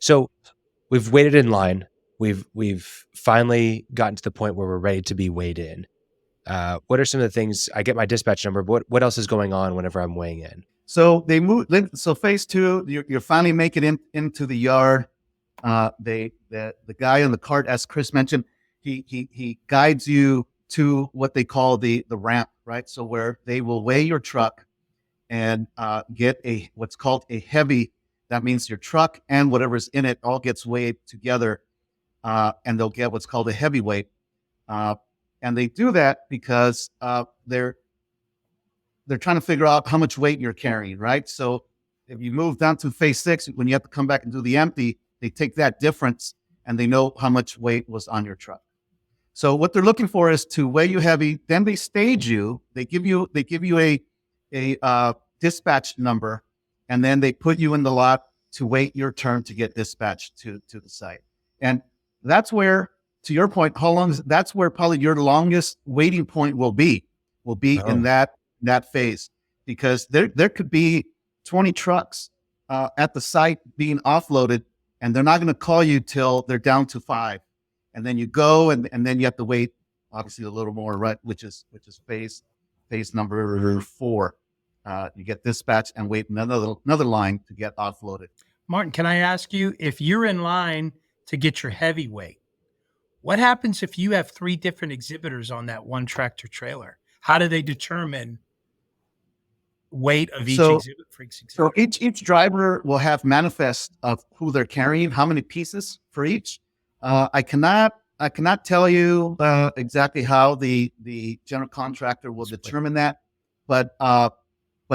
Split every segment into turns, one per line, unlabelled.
So we've waited in line. We've finally gotten to the point where we're ready to be weighed in. What are some of the things? I get my dispatch number, but what else is going on whenever I'm weighing in?
So they move. So phase two, you're finally making it into the yard. The guy on the cart, as Chris mentioned, he guides you to what they call the ramp, right? So where they will weigh your truck and get what's called a heavy. That means your truck and whatever's in it all gets weighed together, and they'll get what's called a heavyweight. Uh, and they do that because they're trying to figure out how much weight you're carrying, right? So if you move down to phase six, when you have to come back and do the empty, they take that difference and they know how much weight was on your truck. So what they're looking for is to weigh you heavy. Then they stage you. They give you a dispatch number, and then they put you in the lot to wait your turn to get dispatched to the site. And that's where, to your point, that's where probably your longest waiting point will be in
Oh,
that phase, because there could be 20 trucks at the site being offloaded, and they're not going to call you till they're down to 5, and then you go and then you have to wait obviously a little more, right? Which is phase number 4. You get dispatched and wait another line to get offloaded.
Martin, can I ask you, if you're in line to get your heavyweight, what happens if you have 3 different exhibitors on that one tractor trailer? How do they determine weight of each
So
exhibit for each exhibit?
so each driver will have manifest of who they're carrying, how many pieces for each. I cannot tell you exactly how the general contractor will determine that, but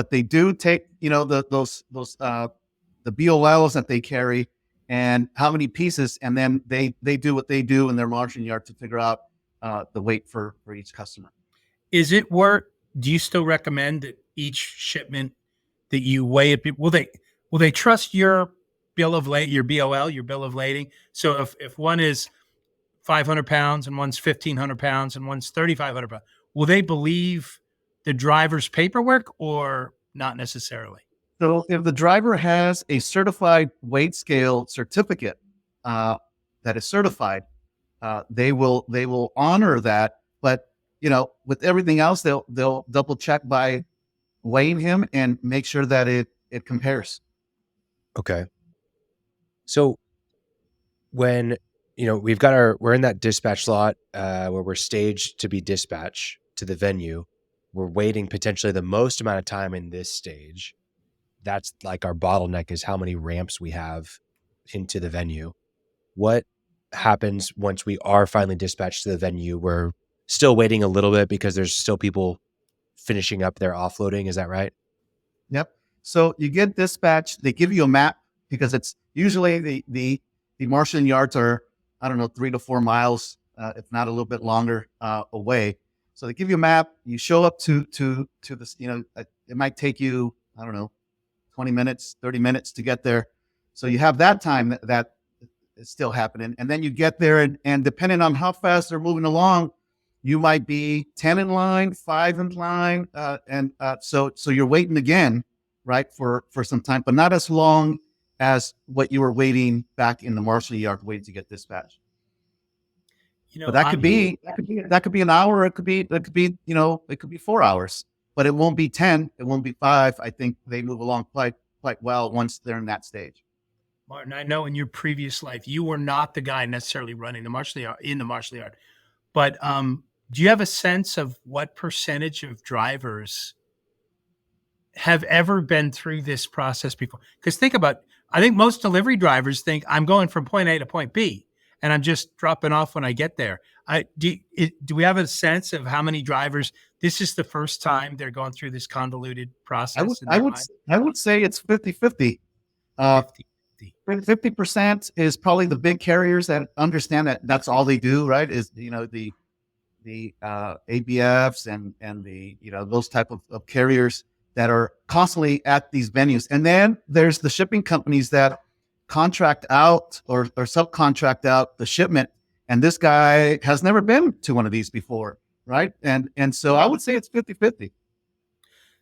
they do take those the BOLs that they carry and how many pieces, and then they do what they do in their marshaling yard to figure out the weight for each customer.
Is it worth? Do you still recommend that each shipment that you weigh it? Will they trust your bill of your BOL, your bill of lading? So if one is 500 pounds and one's 1,500 pounds and one's 3,500 pounds, will they believe the driver's paperwork or not necessarily?
So if the driver has a certified weight scale certificate that is certified, they will honor that. But with everything else, they'll double check by weighing him and make sure that it compares.
okay. So when we're in that dispatch lot where we're staged to be dispatched to the venue, we're waiting potentially the most amount of time in this stage. That's like our bottleneck, is how many ramps we have into the venue. What happens once we are finally dispatched to the venue? We're still waiting a little bit because there's still people finishing up their offloading. Is that right?
Yep. So you get dispatched. They give you a map because it's usually the marshaling yards are, I don't know, 3 to 4 miles, if not a little bit longer away. So they give you a map. You show up to this. It might take you, I don't know, 20 minutes, 30 minutes to get there. So you have that time that is still happening, and then you get there, and depending on how fast they're moving along, you might be 10 in line, 5 in line, and so you're waiting again, right, for some time, but not as long as what you were waiting back in the marshaling yard waiting to get dispatched. But that could be an hour. It could be 4 hours, but it won't be 10. It won't be 5. I think they move along quite well once they're in that stage.
Martin, I know in your previous life you were not the guy necessarily running the marshaling yard in the marshaling yard, but do you have a sense of what percentage of drivers have ever been through this process before? Because I think most delivery drivers think I'm going from point A to point B, and I'm just dropping off when I get there. Do we have a sense of how many drivers this is the first time they're going through this convoluted process?
I would say it's 50-50. 50% is probably the big carriers that understand that that's all they do, right? Is the ABFs and the those type of carriers that are constantly at these venues. And then there's the shipping companies that contract out or subcontract out the shipment. And this guy has never been to one of these before, right? And so I would say it's 50-50.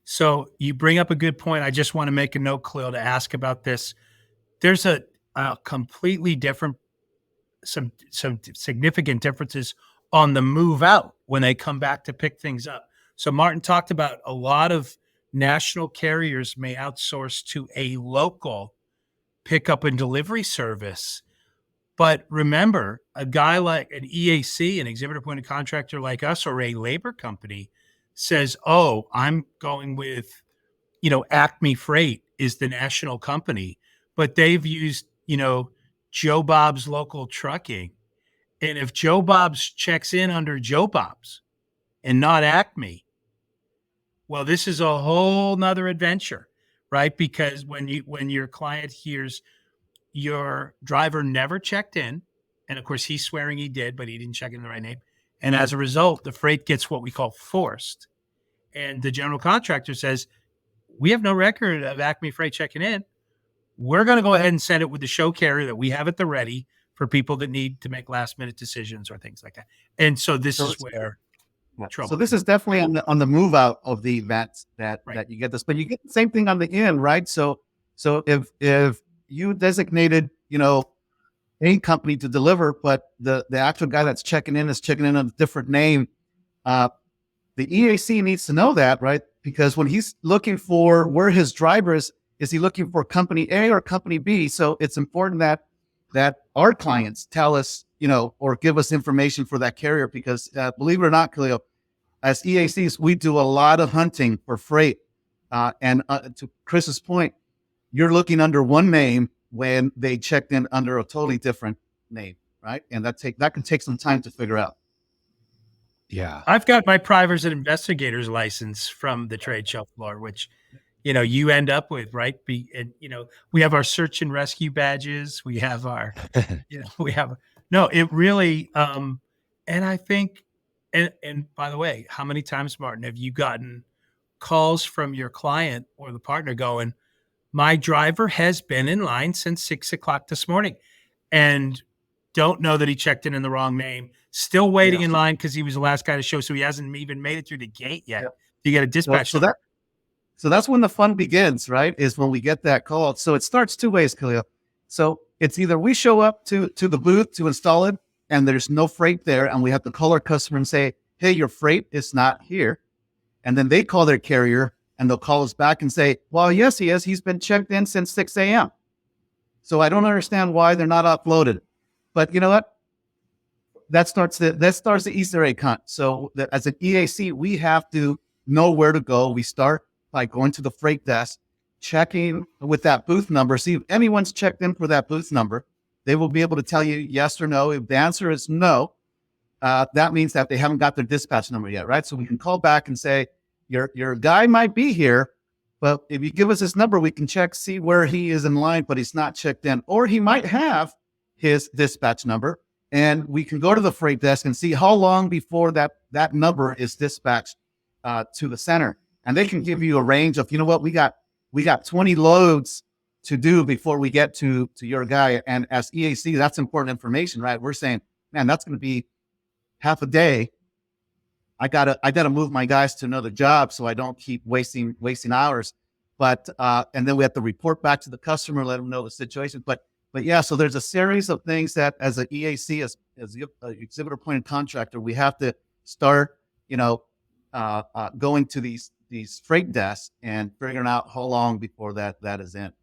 So you bring up a good point. I just want to make a note, Khalil, to ask about this. There's completely different, some significant differences on the move out when they come back to pick things up. So Martin talked about a lot of national carriers may outsource to a local pickup and delivery service. But remember, a guy like an EAC, an exhibitor appointed contractor like us, or a labor company says, oh, I'm going with, Acme Freight is the national company, but they've used, Joe Bob's local trucking. And if Joe Bob's checks in under Joe Bob's and not Acme, well, this is a whole nother adventure, right? Because when your client hears your driver never checked in, and of course he's swearing he did, but he didn't check in the right name. And as a result, the freight gets what we call forced. And the general contractor says, we have no record of Acme Freight checking in. We're going to go ahead and send it with the show carrier that we have at the ready for people that need to make last minute decisions or things like that. And so this is where trouble.
So this is definitely on the move out of the events that you get this, but you get the same thing on the in, right? So if you designated, a company to deliver, but the actual guy that's checking in is checking in on a different name, the EAC needs to know that, right? Because when he's looking for where his driver is he looking for company A or company B? So it's important that our clients tell us, or give us information for that carrier, because believe it or not, Khalil, as EACs, we do a lot of hunting for freight. And to Chris's point, you're looking under one name when they checked in under a totally different name, right? And that can take some time to figure out.
Yeah.
I've got my private investigator's license from the trade show floor, which, you end up with, right? We have our search and rescue badges. We have our, it really, and I think, and by the way, how many times, Martin, have you gotten calls from your client or the partner going, my driver has been in line since 6:00 this morning and don't know that he checked in the wrong name, still waiting in line because he was the last guy to show. So he hasn't even made it through the gate yet. You get a dispatch.
So that's when the fun begins, right? Is when we get that call. So it starts two ways, Khalil. So it's either we show up to the booth to install it and there's no freight there, and we have to call our customer and say, hey, your freight is not here. And then they call their carrier and they'll call us back and say, well, yes, he is. He's been checked in since 6 a.m. So I don't understand why they're not uploaded. But you know what? That starts the Easter egg hunt. So as an EAC, we have to know where to go. We start by going to the freight desk, checking with that booth number, see if anyone's checked in for that booth number. They will be able to tell you yes or no. If the answer is no, that means that they haven't got their dispatch number yet, right? So we can call back and say, your guy might be here, but if you give us his number, we can see where he is in line, but he's not checked in. Or he might have his dispatch number, and we can go to the freight desk and see how long before that number is dispatched to the center. And they can give you a range of, we got 20 loads to do before we get to your guy. And as EAC, that's important information, right? We're saying, man, that's going to be half a day. I gotta move my guys to another job so I don't keep wasting hours. But and then we have to report back to the customer, let them know the situation. But yeah, so there's a series of things that as an EAC, as the exhibitor appointed contractor, we have to start, going to these freight desks and figuring out how long before that is in.